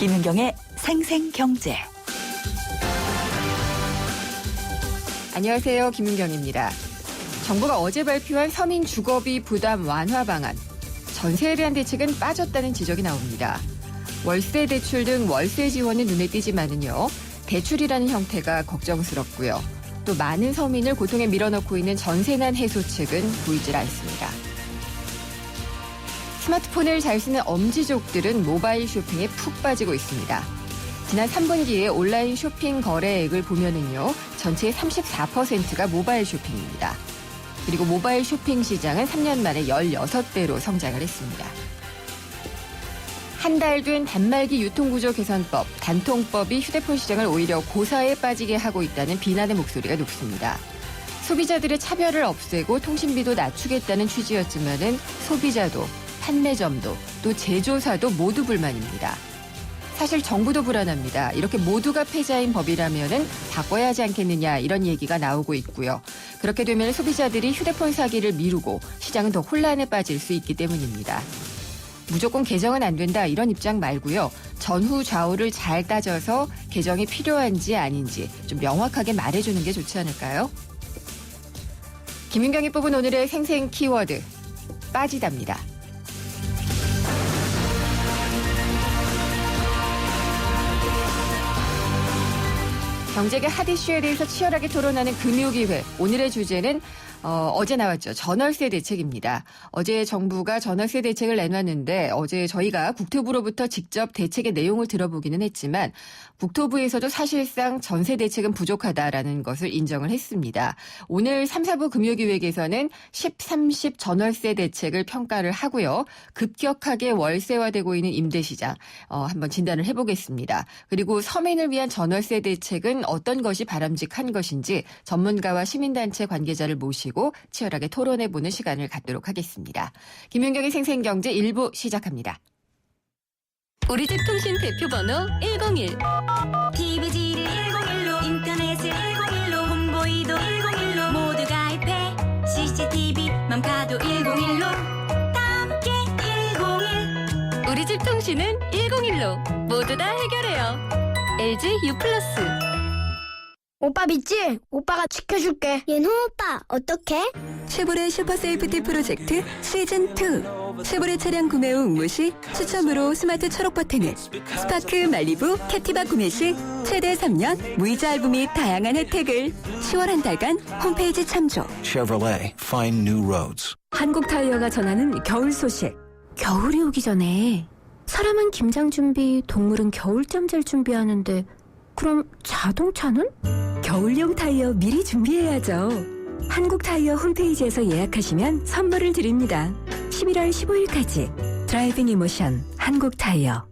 김윤경의 생생경제. 안녕하세요. 김윤경입니다. 정부가 어제 발표한 서민 주거비 부담 완화 방안. 전세에 대한 대책은 빠졌다는 지적이 나옵니다. 월세 대출 등 월세 지원은 눈에 띄지만은요. 대출이라는 형태가 걱정스럽고요. 또 많은 서민을 고통에 밀어넣고 있는 전세난 해소책은 보이질 않습니다. 스마트폰을 잘 쓰는 엄지족들은 모바일 쇼핑에 푹 빠지고 있습니다. 지난 3분기에 온라인 쇼핑 거래액을 보면은요, 전체의 34%가 모바일 쇼핑입니다. 그리고 모바일 쇼핑 시장은 3년 만에 16배로 성장을 했습니다. 한 달 된 단말기 유통구조 개선법, 단통법이 휴대폰 시장을 오히려 고사에 빠지게 하고 있다는 비난의 목소리가 높습니다. 소비자들의 차별을 없애고 통신비도 낮추겠다는 취지였지만은 소비자도, 판매점도, 또 제조사도 모두 불만입니다. 사실 정부도 불안합니다. 이렇게 모두가 패자인 법이라면은 바꿔야 하지 않겠느냐 이런 얘기가 나오고 있고요. 그렇게 되면 소비자들이 휴대폰 사기를 미루고 시장은 더 혼란에 빠질 수 있기 때문입니다. 무조건 개정은 안 된다 이런 입장 말고요. 전후 좌우를 잘 따져서 개정이 필요한지 아닌지 좀 명확하게 말해주는 게 좋지 않을까요? 김윤경이 뽑은 오늘의 생생 키워드, 빠지답니다. 경제계 핫 이슈에 대해서 치열하게 토론하는 금요기회. 오늘의 주제는 어제 나왔죠. 전월세 대책입니다. 어제 정부가 전월세 대책을 내놨는데 어제 저희가 국토부로부터 직접 대책의 내용을 들어보기는 했지만 국토부에서도 사실상 전세 대책은 부족하다라는 것을 인정을 했습니다. 오늘 3, 4부 금요기획에서는 10, 30 전월세 대책을 평가를 하고요. 급격하게 월세화되고 있는 임대시장 한번 진단을 해보겠습니다. 그리고 서민을 위한 전월세 대책은 어떤 것이 바람직한 것인지 전문가와 시민단체 관계자를 모시고 치열하게 토론해보는 시간을 갖도록 하겠습니다. 김윤경의 생생경제 1부 시작합니다. 우리집 통신 대표번호 101 TV지를 101로 인터넷을 101로 홍보이도 101로 모두 가입해 CCTV만 봐도 101로 함께 101 우리집 통신은 101로 모두 다 해결해요. LG U+. 오빠 믿지? 오빠가 지켜줄게. 윤호 오빠 어떡해? 쉐보레 슈퍼세이프티 프로젝트 시즌2 쉐보레 차량 구매 후 응모 시 추첨으로 스마트 초록 버튼을 스파크 말리부 캡티바 구매 시 최대 3년 무이자 할부 및 다양한 혜택을 10월 한 달간 홈페이지 참조. Chevrolet, find new roads. 한국 타이어가 전하는 겨울 소식. 겨울이 오기 전에 사람은 김장 준비, 동물은 겨울잠잘 준비하는데 그럼 자동차는? 겨울용 타이어 미리 준비해야죠. 한국 타이어 홈페이지에서 예약하시면 선물을 드립니다. 11월 15일까지 드라이빙 이모션 한국 타이어.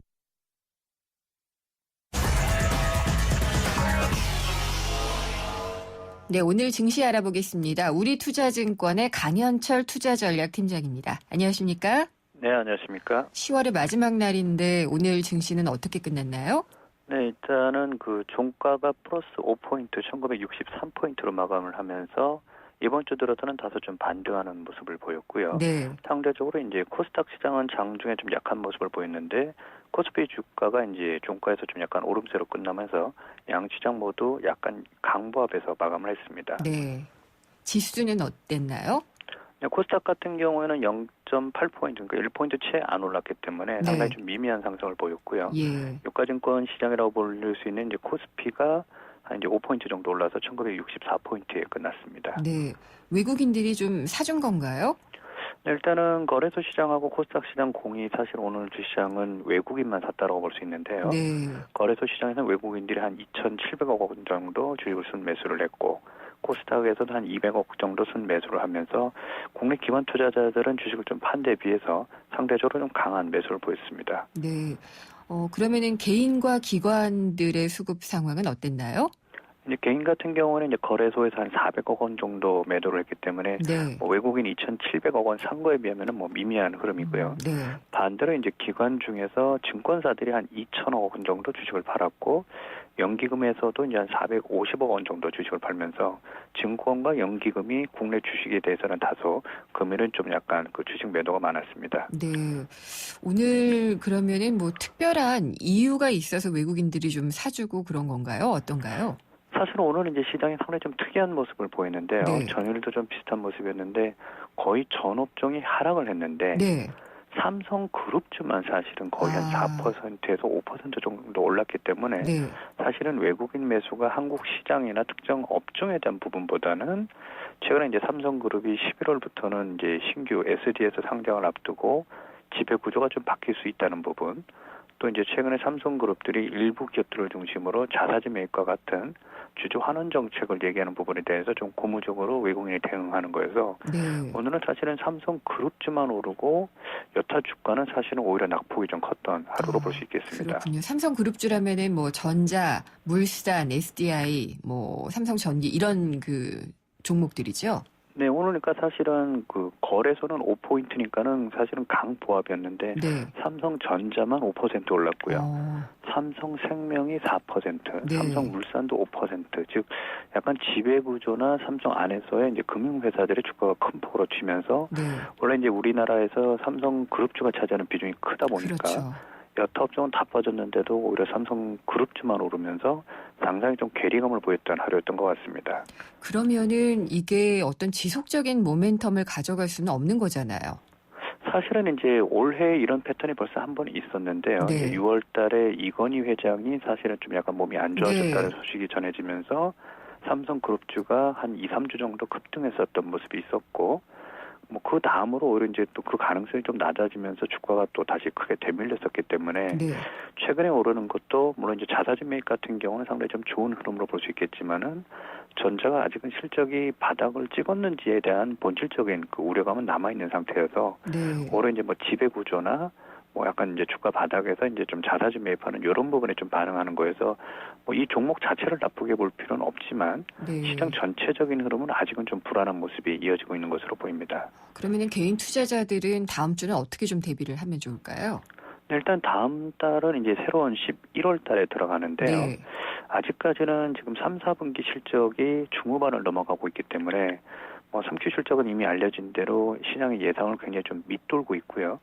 네, 오늘 증시 알아보겠습니다. 우리투자증권의 강현철 투자전략팀장입니다. 안녕하십니까? 네, 안녕하십니까? 10월의 마지막 날인데 오늘 증시는 어떻게 끝났나요? 네, 일단은 그 종가가 플러스 5포인트, 1963포인트로 마감을 하면서 이번 주 들어서는 다소 좀 반등하는 모습을 보였고요. 네. 상대적으로 이제 코스닥 시장은 장중에 좀 약한 모습을 보였는데 코스피 주가가 이제 종가에서 좀 약간 오름세로 끝나면서 양 시장 모두 약간 강보합에서 마감을 했습니다. 네. 지수는 어땠나요? 코스닥 같은 경우에는 0.8포인트, 그러니까 1포인트 채 안 올랐기 때문에 상당히 좀 미미한 상승을 보였고요. 예. 유가증권 시장이라고 불릴 수 있는 이제 코스피가 한 이제 5포인트 정도 올라서 1964포인트에 끝났습니다. 네. 외국인들이 좀 사준 건가요? 네, 일단은 거래소 시장하고 코스닥 시장 공이 사실 오늘 주시장은 외국인만 샀다라고 볼 수 있는데요. 네. 거래소 시장에서는 외국인들이 한 2,700억 원 정도 주식을 순매수를 했고 코스닥에서도 한 200억 정도 순매수를 하면서 국내 기관 투자자들은 주식을 좀 판 데 비해서 상대적으로 좀 강한 매수를 보였습니다. 네. 그러면은 개인과 기관들의 수급 상황은 어땠나요? 이제 개인 같은 경우는 이제 거래소에서 한 400억 원 정도 매도를 했기 때문에 네. 뭐 외국인 2,700억 원 산 거에 비하면은 뭐 미미한 흐름이고요. 네. 반대로 이제 기관 중에서 증권사들이 한 2,000억 원 정도 주식을 팔았고 연기금에서도 이제 한 450억 원 정도 주식을 팔면서 증권과 연기금이 국내 주식에 대해서는 다소 금일은 좀 약간 그 주식 매도가 많았습니다. 네. 오늘 그러면은 뭐 특별한 이유가 있어서 외국인들이 좀 사주고 그런 건가요? 어떤가요? 사실은 오늘은 이제 시장이 상당히 좀 특이한 모습을 보이는데요. 네. 전일도 좀 비슷한 모습이었는데 거의 전 업종이 하락을 했는데 네. 삼성그룹주만 사실은 거의 한 4%에서 5% 정도 올랐기 때문에 네. 사실은 외국인 매수가 한국 시장이나 특정 업종에 대한 부분보다는 최근에 이제 삼성그룹이 11월부터는 이제 신규 SD에서 상장을 앞두고 지배 구조가 좀 바뀔 수 있다는 부분, 또 이제 최근에 삼성그룹들이 일부 기업들을 중심으로 자사주 매입과 같은 주주 환원 정책을 얘기하는 부분에 대해서 좀 고무적으로 외국인이 대응하는 거여서 네. 오늘은 사실은 삼성그룹주만 오르고 여타 주가는 사실은 오히려 낙폭이 좀 컸던 하루로 볼 수 있겠습니다. 그렇군요. 삼성그룹주라면은 뭐 전자, 물산, SDI, 뭐 삼성전기 이런 그 종목들이죠. 네, 오늘 그러니까 사실은 그 거래소는 5포인트니까는 사실은 강보합이었는데 네. 삼성전자만 5% 올랐고요. 어, 삼성생명이 4%, 네. 삼성물산도 5%, 즉 약간 지배구조나 삼성 안에서의 이제 금융회사들의 주가가 큰 폭으로 쥐면서 네. 원래 이제 우리나라에서 삼성그룹주가 차지하는 비중이 크다 보니까 그렇죠. 여타 업종은 다 빠졌는데도 오히려 삼성그룹주만 오르면서 상당히 좀 괴리감을 보였던 하루였던 것 같습니다. 그러면은 이게 어떤 지속적인 모멘텀을 가져갈 수는 없는 거잖아요. 사실은 이제 올해 이런 패턴이 벌써 한 번 있었는데요. 네. 6월 달에 이건희 회장이 사실은 좀 약간 몸이 안 좋아졌다는 네. 소식이 전해지면서 삼성그룹주가 한 2, 3주 정도 급등했었던 모습이 있었고 뭐 그 다음으로 오히려 이제 또 그 가능성이 좀 낮아지면서 주가가 또 다시 크게 되밀렸었기 때문에 네. 최근에 오르는 것도 물론 이제 자사주 매입 같은 경우는 상당히 좀 좋은 흐름으로 볼 수 있겠지만은 전자가 아직은 실적이 바닥을 찍었는지에 대한 본질적인 그 우려감은 남아 있는 상태여서 네. 올해 이제 뭐 지배 구조나 뭐 약간 이제 주가 바닥에서 이제 좀 자사주 매입하는 이런 부분에 좀 반응하는 거여서 뭐 이 종목 자체를 나쁘게 볼 필요는 없지만 네. 시장 전체적인 흐름은 아직은 좀 불안한 모습이 이어지고 있는 것으로 보입니다. 그러면은 개인 투자자들은 다음 주는 어떻게 좀 대비를 하면 좋을까요? 일단 다음 달은 이제 새로운 11월 달에 들어가는데요. 네. 아직까지는 지금 3, 4분기 실적이 중후반을 넘어가고 있기 때문에 뭐 3Q 실적은 이미 알려진 대로 시장의 예상을 굉장히 좀 밑돌고 있고요.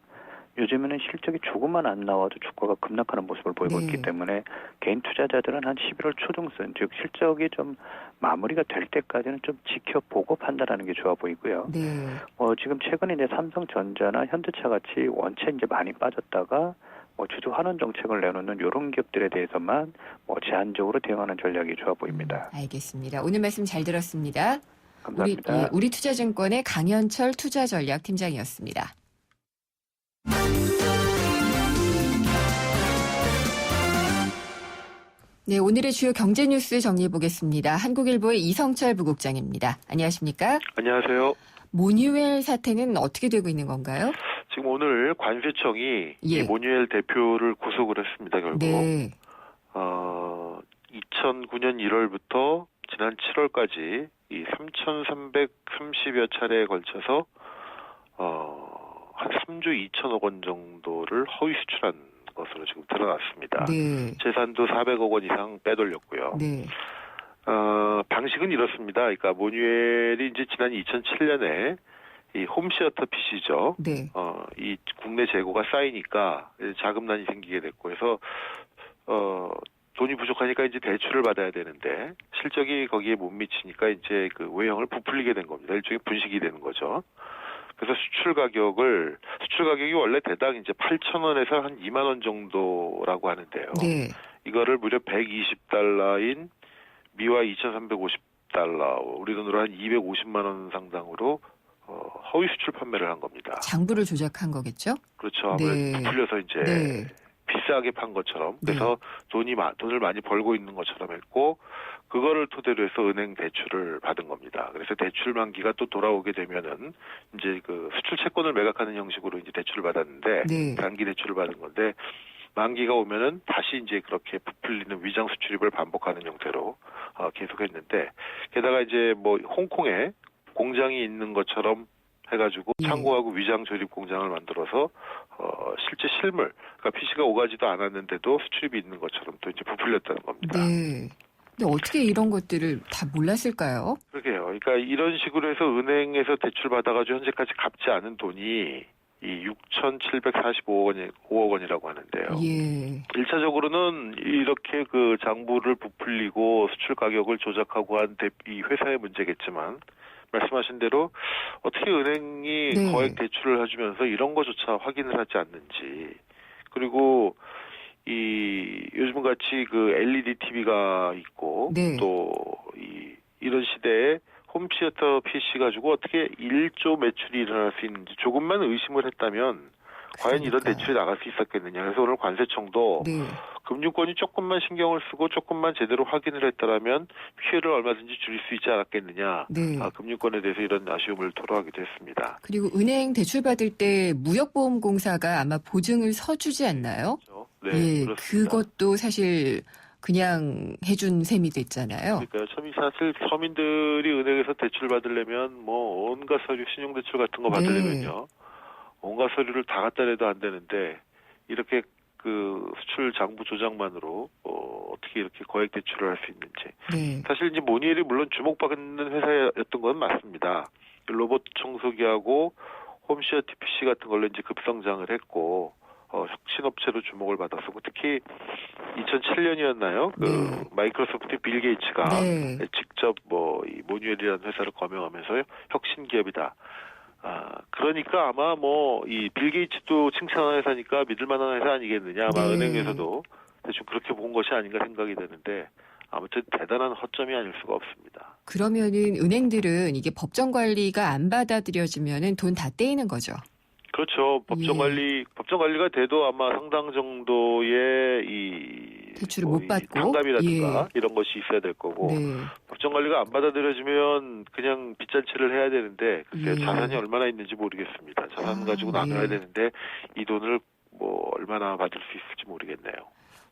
요즘에는 실적이 조금만 안 나와도 주가가 급락하는 모습을 보이고 네. 있기 때문에 개인 투자자들은 한 11월 초중순, 즉 실적이 좀 마무리가 될 때까지는 좀 지켜보고 판단하는 게 좋아 보이고요. 네. 지금 최근에 이제 삼성전자나 현대차 같이 원체 이제 많이 빠졌다가 뭐 주주 환원 정책을 내놓는 이런 기업들에 대해서만 뭐 제한적으로 대응하는 전략이 좋아 보입니다. 알겠습니다. 오늘 말씀 잘 들었습니다. 감사합니다. 우리 투자증권의 강현철 투자전략팀장이었습니다. 네, 오늘의 주요 경제 뉴스 정리해 보겠습니다. 한국일보의 이성철 부국장입니다. 안녕하십니까? 안녕하세요. 모뉴엘 사태는 어떻게 되고 있는 건가요? 지금 오늘 관세청이 예. 이 모뉴엘 대표를 구속을 했습니다. 결국 네. 2009년 1월부터 지난 7월까지 이 3,330여 차례에 걸쳐서 한 3조 2천억 원 정도를 허위 수출한 것으로 지금 드러났습니다. 네. 재산도 400억 원 이상 빼돌렸고요. 네. 방식은 이렇습니다. 그러니까 모뉴엘이 이제 지난 2007년에 이 홈시어터 PC죠. 네. 이 국내 재고가 쌓이니까 자금난이 생기게 됐고 해서 돈이 부족하니까 이제 대출을 받아야 되는데 실적이 거기에 못 미치니까 이제 그 외형을 부풀리게 된 겁니다. 일종의 분식이 되는 거죠. 그래서 수출 가격이 원래 대당 이제 8,000원에서 한 2만 원 정도라고 하는데요. 네. 이거를 무려 120달러인 미화 2,350달러, 우리 돈으로 한 250만 원 상당으로 허위 수출 판매를 한 겁니다. 장부를 조작한 거겠죠? 그렇죠. 아무래도 네. 부풀려서 이제 네. 비싸게 판 것처럼, 그래서 돈을 많이 벌고 있는 것처럼 했고, 그거를 토대로 해서 은행 대출을 받은 겁니다. 그래서 대출 만기가 또 돌아오게 되면은 이제 그 수출 채권을 매각하는 형식으로 이제 대출을 받았는데, 네. 단기 대출을 받은 건데, 만기가 오면은 다시 이제 그렇게 부풀리는 위장 수출입을 반복하는 형태로 계속했는데, 게다가 이제 뭐 홍콩에 공장이 있는 것처럼 해가지고 예. 창고하고 위장 조립 공장을 만들어서 실제 실물, 그러니까 PC가 오가지도 않았는데도 수출입이 있는 것처럼 또 이제 부풀렸다는 겁니다. 네. 근데 어떻게 이런 것들을 다 몰랐을까요? 그러게요. 그러니까 이런 식으로 해서 은행에서 대출 받아가지고 현재까지 갚지 않은 돈이 이 6,745억 원이라고 하는데요. 예. 1차적으로는 이렇게 그 장부를 부풀리고 수출 가격을 조작하고 한 이 회사의 문제겠지만, 말씀하신 대로 어떻게 은행이 네. 거액 대출을 해주면서 이런 거조차 확인을 하지 않는지, 그리고 이 요즘 같이 그 LED TV가 있고 네. 또 이런 시대에 홈시어터 PC 가지고 어떻게 1조 매출이 일어날 수 있는지 조금만 의심을 했다면 과연 이런 그러니까요. 대출이 나갈 수 있었겠느냐. 그래서 오늘 관세청도 네. 금융권이 조금만 신경을 쓰고 조금만 제대로 확인을 했다라면 피해를 얼마든지 줄일 수 있지 않았겠느냐. 네. 금융권에 대해서 이런 아쉬움을 토로하기도 했습니다. 그리고 은행 대출 받을 때 무역보험공사가 아마 보증을 서주지 않나요? 그렇죠? 네, 예, 그렇습니다. 그것도 사실 그냥 해준 셈이 됐잖아요. 그러니까요. 사실 서민들이 은행에서 대출 받으려면 뭐 온갖 서류, 신용대출 같은 거 받으려면요. 온갖 서류를 다 갖다 내도 안 되는데 이렇게 그 수출 장부 조작만으로 어떻게 이렇게 거액 대출을 할 수 있는지. 네. 사실 이제 모니엘이 물론 주목받는 회사였던 건 맞습니다. 로봇 청소기하고 홈시어터 PC 같은 걸로 이제 급성장을 했고 혁신업체로 주목을 받았었고, 특히 2007년이었나요? 네. 마이크로소프트 빌 게이츠가 네. 직접 이 모니엘이라는 회사를 거명하면서 혁신 기업이다. 그러니까 아마 이 빌 게이츠도 칭찬하는 회사니까 믿을 만한 회사 아니겠느냐. 아마 네. 은행에서도 대충 그렇게 본 것이 아닌가 생각이 되는데, 아무튼 대단한 허점이 아닐 수가 없습니다. 그러면은 은행들은 이게 법정 관리가 안 받아들여지면은 돈 다 떼이는 거죠. 그렇죠. 법정 관리가 돼도 아마 상당 정도의 대출을 못 받고. 상담이라든가 이런 것이 있어야 될 거고, 네. 법정 관리가 안 받아들여지면 그냥 빚잔치를 해야 되는데, 글쎄요, 예. 자산이 얼마나 있는지 모르겠습니다. 자산 가지고 나눠야 예. 되는데 이 돈을 얼마나 받을 수 있을지 모르겠네요.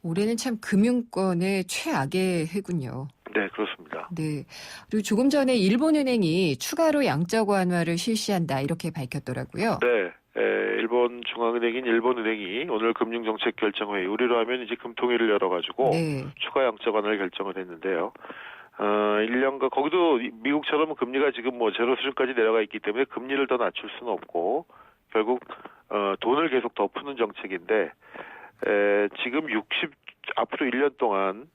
올해는 참 금융권의 최악의 해군요. 네, 그렇습니다. 네. 그리고 조금 전에 일본은행이 추가로 양적 완화를 실시한다 이렇게 밝혔더라고요. 네. 일본 중앙은행인 일본은행이 오늘 금융정책결정회의, 우리로 하면 이제 금통위를 열어가지고 네. 추가 양적 완화를 결정을 했는데요. 1년간, 거기도 미국처럼 금리가 지금 제로 수준까지 내려가 있기 때문에 금리를 더 낮출 수는 없고, 결국, 돈을 계속 더 푸는 정책인데, 지금 앞으로 1년 동안,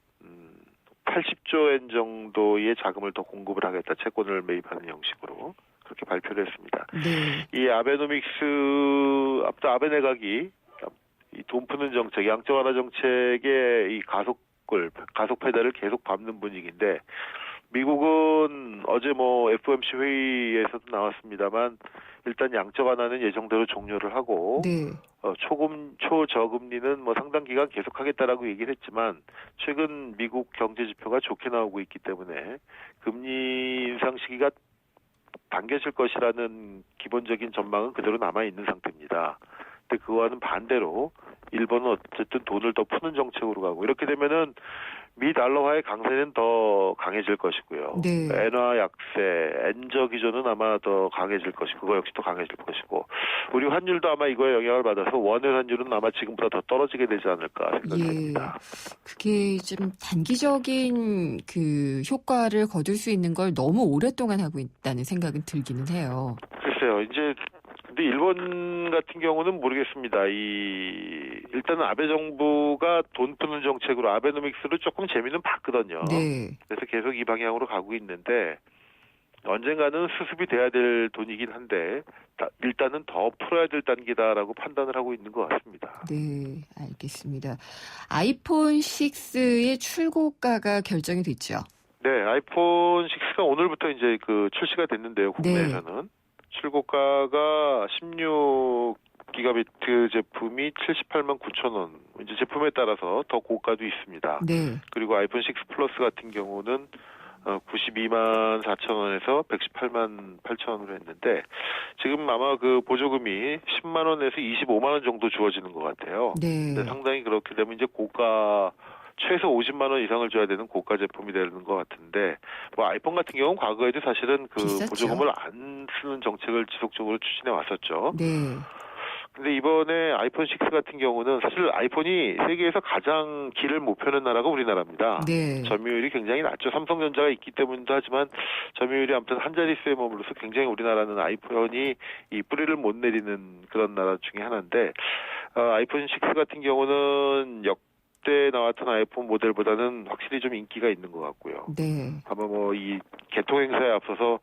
80조 엔 정도의 자금을 더 공급을 하겠다. 채권을 매입하는 형식으로. 그렇게 발표를 했습니다. 네. 이 아베노믹스, 앞서 아베 내각이 이 돈 푸는 정책, 양적 완화 정책의 이 가속 페달을 계속 밟는 분위기인데, 미국은 어제 FOMC 회의에서도 나왔습니다만 일단 양적 완화는 예정대로 종료를 하고, 네. 초저금리는 상당 기간 계속하겠다라고 얘기를 했지만, 최근 미국 경제 지표가 좋게 나오고 있기 때문에 금리 인상 시기가 당겨질 것이라는 기본적인 전망은 그대로 남아 있는 상태입니다. 근데 그와는 반대로 일본은 어쨌든 돈을 더 푸는 정책으로 가고, 이렇게 되면은 미 달러화의 강세는 더 강해질 것이고요. 네. 엔화 약세, 엔저 기조는 아마 더 강해질 것이고, 그거 역시 더 강해질 것이고, 우리 환율도 아마 이거에 영향을 받아서 원의 환율은 아마 지금보다 더 떨어지게 되지 않을까 생각이 됩니다. 그게 좀 단기적인 그 효과를 거둘 수 있는 걸 너무 오랫동안 하고 있다는 생각은 들기는 해요. 글쎄요, 근데 일본 같은 경우는 모르겠습니다. 일단은 아베 정부가 돈 푸는 정책으로 아베노믹스를 조금 재미는 봤거든요. 네. 그래서 계속 이 방향으로 가고 있는데, 언젠가는 수습이 돼야 될 돈이긴 한데, 일단은 더 풀어야 될 단계다라고 판단을 하고 있는 것 같습니다. 네, 알겠습니다. 아이폰 6의 출고가가 결정이 됐죠. 네, 아이폰 6가 오늘부터 이제 출시가 됐는데요, 국내에서는. 출고가가 16기가비트 제품이 78만 9천 원. 이제 제품에 따라서 더 고가도 있습니다. 네. 그리고 아이폰 6 플러스 같은 경우는 92만 4천 원에서 118만 8천 원으로 했는데 지금 아마 그 보조금이 10만 원에서 25만 원 정도 주어지는 것 같아요. 네. 근데 상당히 그렇게 되면 이제 고가 최소 50만 원 이상을 줘야 되는 고가 제품이 되는 것 같은데 뭐 아이폰 같은 경우는 과거에도 사실은 그 비쌌죠. 보조금을 안 쓰는 정책을 지속적으로 추진해 왔었죠. 네. 근데 이번에 아이폰 6 같은 경우는 사실 아이폰이 세계에서 가장 길을 못 펴는 나라가 우리나라입니다. 네. 점유율이 굉장히 낮죠. 삼성전자가 있기 때문이기도 하지만 점유율이 아무튼 한 자릿수에 머물러서 굉장히 우리나라는 아이폰이 이 뿌리를 못 내리는 그런 나라 중에 하나인데 아이폰 6 같은 경우는 역대 나왔던 아이폰 모델보다는 확실히 좀 인기가 있는 것 같고요. 네. 아마 뭐 이 개통 행사에 앞서서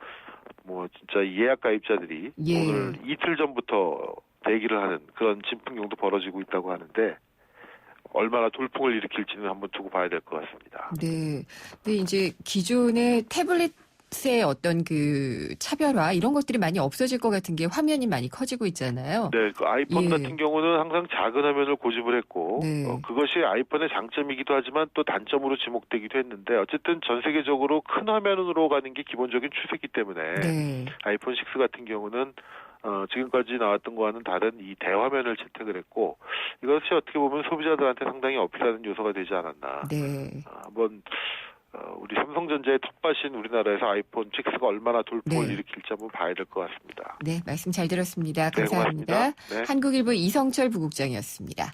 뭐 진짜 예약 가입자들이 예. 오늘 이틀 전부터 대기를 하는 그런 진풍경도 벌어지고 있다고 하는데 얼마나 돌풍을 일으킬지는 한번 두고 봐야 될 것 같습니다. 네. 근데 이제 기존의 태블릿의 어떤 그 차별화 이런 것들이 많이 없어질 것 같은 게 화면이 많이 커지고 있잖아요. 네, 그 아이폰 예. 같은 경우는 항상 작은 화면을 고집을 했고 네. 그것이 아이폰의 장점이기도 하지만 또 단점으로 지목되기도 했는데 어쨌든 전 세계적으로 큰 화면으로 가는 게 기본적인 추세이기 때문에 네. 아이폰 6 같은 경우는 지금까지 나왔던 거와는 다른 이 대화면을 채택을 했고 이것이 어떻게 보면 소비자들한테 상당히 어필하는 요소가 되지 않았나. 네. 한번 우리 삼성전자의 텃밭인 우리나라에서 아이폰 6가 얼마나 돌풍을 네. 일으킬지 한번 봐야 될 것 같습니다. 네, 말씀 잘 들었습니다. 네, 감사합니다. 고맙습니다. 네. 한국일보 이성철 부국장이었습니다.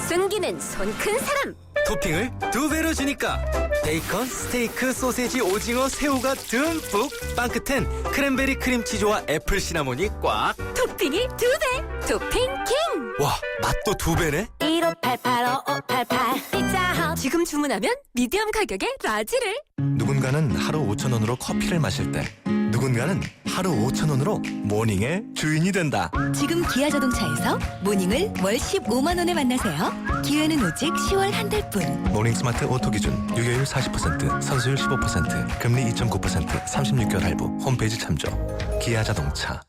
숨기는 손 큰 사람. 토핑을 2배로 주니까 베이컨, 스테이크, 소세지, 오징어, 새우가 듬뿍 빵 끝엔 크랜베리 크림치즈와 애플 시나몬이 꽉. 토핑이 2배. 토핑 킹. 와, 맛도 2배네. 15885588 피자헛. 지금 주문하면 미디엄 가격에 라지를. 누군가는 하루 5,000원으로 커피를 마실 때 누군가는 하루 5,000원으로 모닝의 주인이 된다. 지금 기아 자동차에서 모닝을 월 15만 원에 만나세요. 기회는 오직 10월 한 달뿐. 모닝 스마트 오토 기준 유효율 40%, 선수율 15%, 금리 2.9%, 36개월 할부, 홈페이지 참조. 기아 자동차.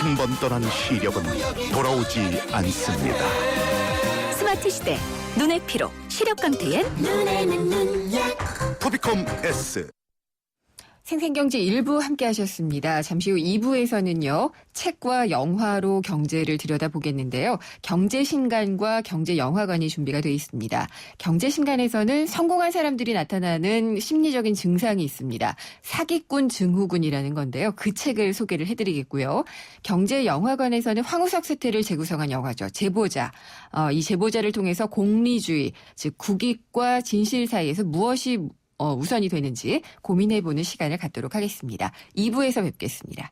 한 번 떠난 시력은 돌아오지 않습니다. 스마트 시대 눈의 피로 시력 강퇴엔 토비콤 S. 생생경제 1부 함께 하셨습니다. 잠시 후 2부에서는요. 책과 영화로 경제를 들여다보겠는데요. 경제신간과 경제영화관이 준비가 되어 있습니다. 경제신간에서는 성공한 사람들이 나타나는 심리적인 증상이 있습니다. 사기꾼 증후군이라는 건데요. 그 책을 소개를 해드리겠고요. 경제영화관에서는 황우석 세태를 재구성한 영화죠. 제보자. 이 제보자를 통해서 공리주의, 즉 국익과 진실 사이에서 무엇이 우선이 되는지 고민해보는 시간을 갖도록 하겠습니다. 2부에서 뵙겠습니다.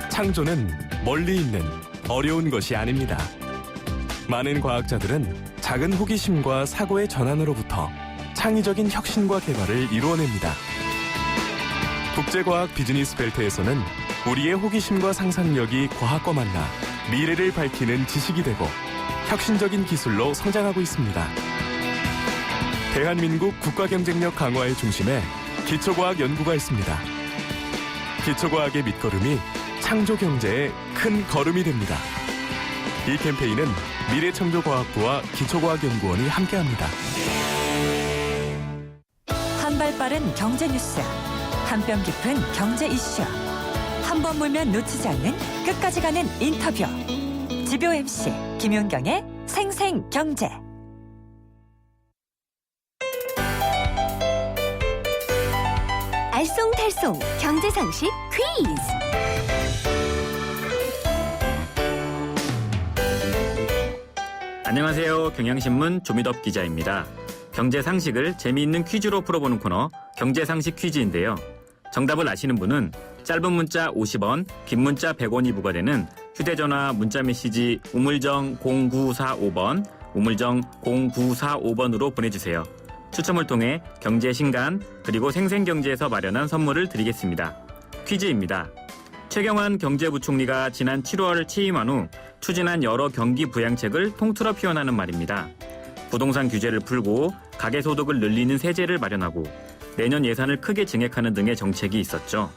창조는 멀리 있는 어려운 것이 아닙니다. 많은 과학자들은 작은 호기심과 사고의 전환으로부터 창의적인 혁신과 개발을 이루어냅니다. 국제과학 비즈니스 벨트에서는 우리의 호기심과 상상력이 과학과 만나 미래를 밝히는 지식이 되고 혁신적인 기술로 성장하고 있습니다. 대한민국 국가경쟁력 강화의 중심에 기초과학 연구가 있습니다. 기초과학의 밑거름이 창조경제의 큰 걸음이 됩니다. 이 캠페인은 미래창조과학부와 기초과학연구원이 함께합니다. 한 발 빠른 경제 뉴스, 한 뼘 깊은 경제 이슈, 한 번 물면 놓치지 않는 끝까지 가는 인터뷰. 지표 MC 김윤경의 생생경제. 알쏭달쏭 경제상식 퀴즈. 안녕하세요. 경향신문 조미덕 기자입니다. 경제상식을 재미있는 퀴즈로 풀어보는 코너 경제상식 퀴즈인데요. 정답을 아시는 분은 짧은 문자 50원, 긴 문자 100원이 부과되는 휴대전화 문자메시지 우물정 0945번, 우물정 0945번으로 보내주세요. 추첨을 통해 경제신간 그리고 생생경제에서 마련한 선물을 드리겠습니다. 퀴즈입니다. 최경환 경제부총리가 지난 7월 취임한 후 추진한 여러 경기 부양책을 통틀어 표현하는 말입니다. 부동산 규제를 풀고 가계소득을 늘리는 세제를 마련하고 내년 예산을 크게 증액하는 등의 정책이 있었죠.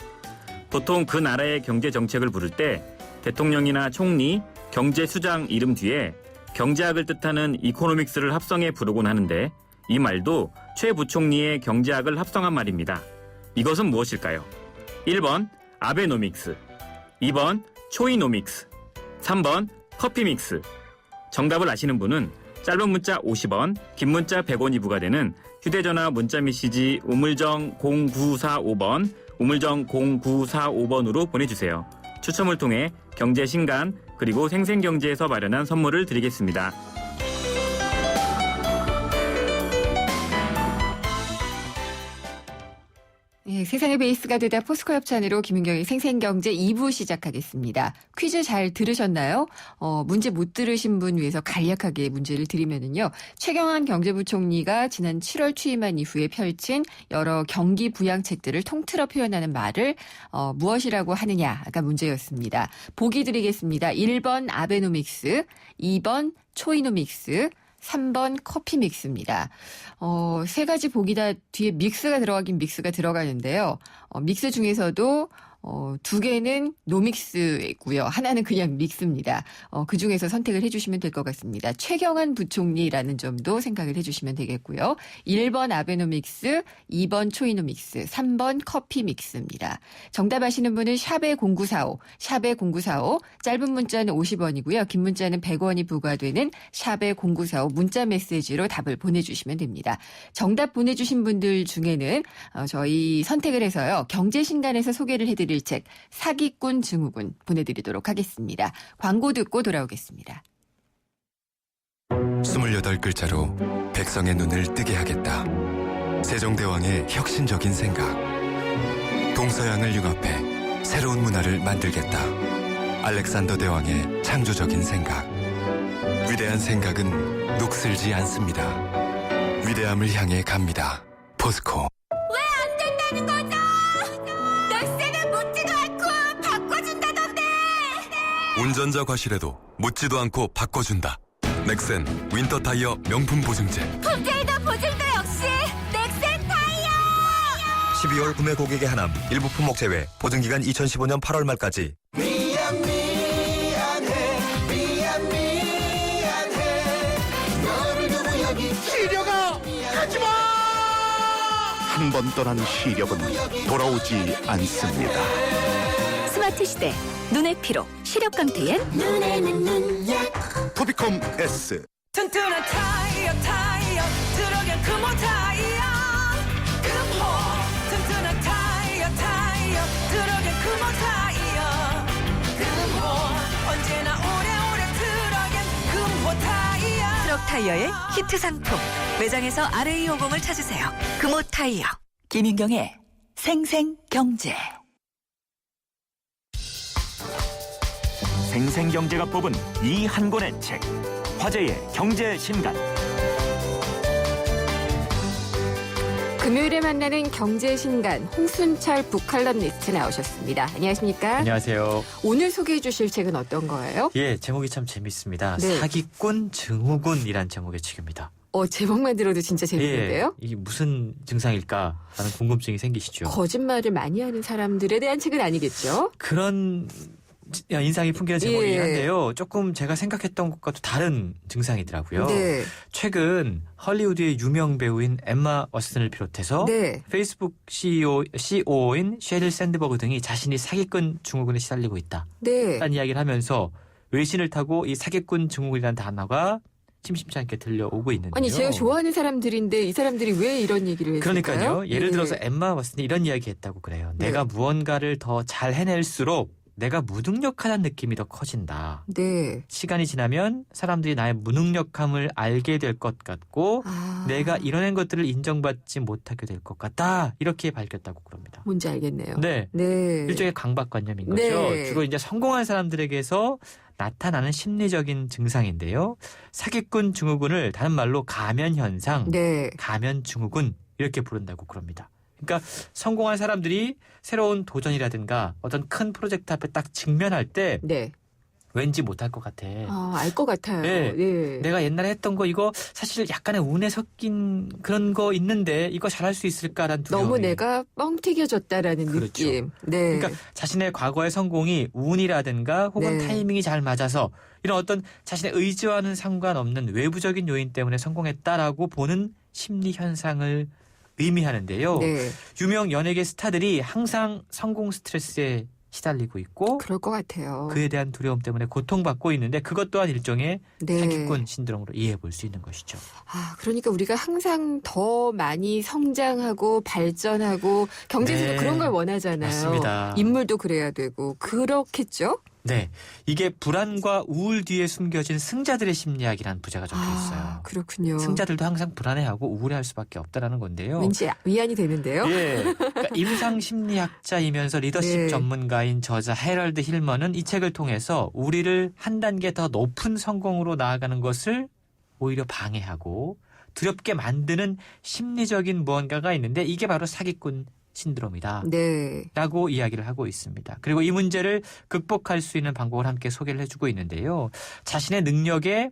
보통 그 나라의 경제 정책을 부를 때 대통령이나 총리, 경제수장 이름 뒤에 경제학을 뜻하는 이코노믹스를 합성해 부르곤 하는데 이 말도 최 부총리의 경제학을 합성한 말입니다. 이것은 무엇일까요? 1번 아베노믹스, 2번 초이노믹스, 3번 커피믹스. 정답을 아시는 분은 짧은 문자 50원, 긴 문자 100원이 부과되는 휴대전화 문자메시지 우물정 0945번, 우물정 0945번으로 보내주세요. 추첨을 통해 경제신간 그리고 생생경제에서 마련한 선물을 드리겠습니다. 예, 세상의 베이스가 되다 포스코 협찬으로 김윤경의 생생경제 2부 시작하겠습니다. 퀴즈 잘 들으셨나요? 문제 못 들으신 분 위해서 간략하게 문제를 드리면은요. 최경환 경제부총리가 지난 7월 취임한 이후에 펼친 여러 경기 부양책들을 통틀어 표현하는 말을 무엇이라고 하느냐가 문제였습니다. 보기 드리겠습니다. 1번 아베노믹스, 2번 초이노믹스, 3번 커피믹스입니다. 세 가지 보기 다 뒤에 믹스가 들어가긴 믹스가 들어가는데요. 믹스 중에서도 두 개는 노믹스고요. 하나는 그냥 믹스입니다. 그 중에서 선택을 해주시면 될 것 같습니다. 최경환 부총리라는 점도 생각을 해주시면 되겠고요. 1번 아베노믹스, 2번 초이노믹스, 3번 커피믹스입니다. 정답 아시는 분은 샵의 0945, 샵의 0945, 짧은 문자는 50원이고요. 긴 문자는 100원이 부과되는 샵의 0945 문자 메시지로 답을 보내주시면 됩니다. 정답 보내주신 분들 중에는 저희 선택을 해서요. 경제신간에서 소개를 해드릴 책 사기꾼 증후군 보내드리도록 하겠습니다. 광고 듣고 돌아오겠습니다. 28글자로 백성의 눈을 뜨게 하겠다. 세종대왕의 혁신적인 생각. 동서양을 융합해 새로운 문화를 만들겠다. 알렉산더 대왕의 창조적인 생각. 위대한 생각은 녹슬지 않습니다. 위대함을 향해 갑니다. 포스코. 왜 안 된다는 거죠? 널세는 묻지도 않고 바꿔준다던데. 운전자 과실에도 묻지도 않고 바꿔준다. 넥센 윈터 타이어 명품 보증제. 품질도 보증도 역시 넥센 타이어. 12월 구매 고객의 하남 일부 품목 제외. 보증기간 2015년 8월 말까지. 시려가 가지마. 한 번 떠난 시력은 돌아오지 않습니다. 스마트 시대 눈의 피로 시력 강퇴엔 눈에는 눈약. 토비콤 S. 튼튼한 타이어 들어간 금호 타이어 금호. 튼튼한 타이어 들어간 금호 타이어 금호. 언제나 오래오래 들어간 금호 타이어. 트럭 타이어의 히트 상품. 매장에서 RA50을 찾으세요. 금호 타이어. 김윤경의 생생경제. 생생경제가 뽑은 이 한 권의 책, 화제의 경제신간. 금요일에 만나는 경제신간 홍순철 북칼럼니스트 나오셨습니다. 안녕하십니까? 안녕하세요. 오늘 소개해 주실 책은 어떤 거예요? 예, 제목이 참 재밌습니다. 네. 사기꾼 증후군이란 제목의 책입니다. 제목만 들어도 진짜 재밌는데요? 예, 이게 무슨 증상일까라는 궁금증이 생기시죠? 거짓말을 많이 하는 사람들에 대한 책은 아니겠죠? 그런 인상이 풍기는 제목이긴 예. 한데요. 조금 제가 생각했던 것과도 다른 증상이더라고요. 네. 최근 헐리우드의 유명 배우인 엠마 왓슨을 비롯해서 네. 페이스북 CEO인 셰릴 샌드버그 등이 자신이 사기꾼 증후군에 시달리고 있다. 네. 라는 이야기를 하면서 외신을 타고 이 사기꾼 증후군이라는 단어가 심심치 않게 들려오고 있는데요. 아니 제가 좋아하는 사람들인데 이 사람들이 왜 이런 얘기를 했을까요? 그러니까요. 예를 네. 들어서 엠마 왓슨이 이런 이야기 했다고 그래요. 네. 내가 무언가를 더 잘 해낼수록 내가 무능력하다는 느낌이 더 커진다. 네. 시간이 지나면 사람들이 나의 무능력함을 알게 될 것 같고 내가 이뤄낸 것들을 인정받지 못하게 될 것 같다. 이렇게 밝혔다고 그럽니다. 뭔지 알겠네요. 네. 네. 일종의 강박관념인 거죠. 네. 주로 이제 성공한 사람들에게서 나타나는 심리적인 증상인데요. 사기꾼 증후군을 다른 말로 가면현상, 네. 가면증후군 이렇게 부른다고 그럽니다. 그러니까 성공한 사람들이 새로운 도전이라든가 어떤 큰 프로젝트 앞에 딱 직면할 때 네. 왠지 못할 것 같아. 알 것 같아요. 네. 예. 내가 옛날에 했던 거 이거 사실 약간의 운에 섞인 그런 거 있는데 이거 잘할 수 있을까라는 두려움이. 너무 내가 뻥 튀겨졌다라는 그렇죠. 느낌. 네. 그러니까 자신의 과거의 성공이 운이라든가 혹은 네. 타이밍이 잘 맞아서 이런 어떤 자신의 의지와는 상관없는 외부적인 요인 때문에 성공했다라고 보는 심리 현상을 의미하는데요. 네. 유명 연예계 스타들이 항상 성공 스트레스에 시달리고 있고 그럴 것 같아요. 그에 대한 두려움 때문에 고통받고 있는데 그것 또한 일종의 네. 사기꾼 신드롬으로 이해해 볼 수 있는 것이죠. 그러니까 우리가 항상 더 많이 성장하고 발전하고 경제에서도 네. 그런 걸 원하잖아요. 맞습니다. 인물도 그래야 되고 그렇겠죠? 네, 이게 불안과 우울 뒤에 숨겨진 승자들의 심리학이라는 부제가 적혀 있어요. 그렇군요. 승자들도 항상 불안해하고 우울해할 수밖에 없다라는 건데요. 왠지 위안이 되는데요. 예, 그러니까 임상 심리학자이면서 리더십 네. 전문가인 저자 헤럴드 힐먼은 이 책을 통해서 우리를 한 단계 더 높은 성공으로 나아가는 것을 오히려 방해하고 두렵게 만드는 심리적인 무언가가 있는데 이게 바로 사기꾼 신드롬이다. 네. 라고 이야기를 하고 있습니다. 그리고 이 문제를 극복할 수 있는 방법을 함께 소개를 해주고 있는데요. 자신의 능력에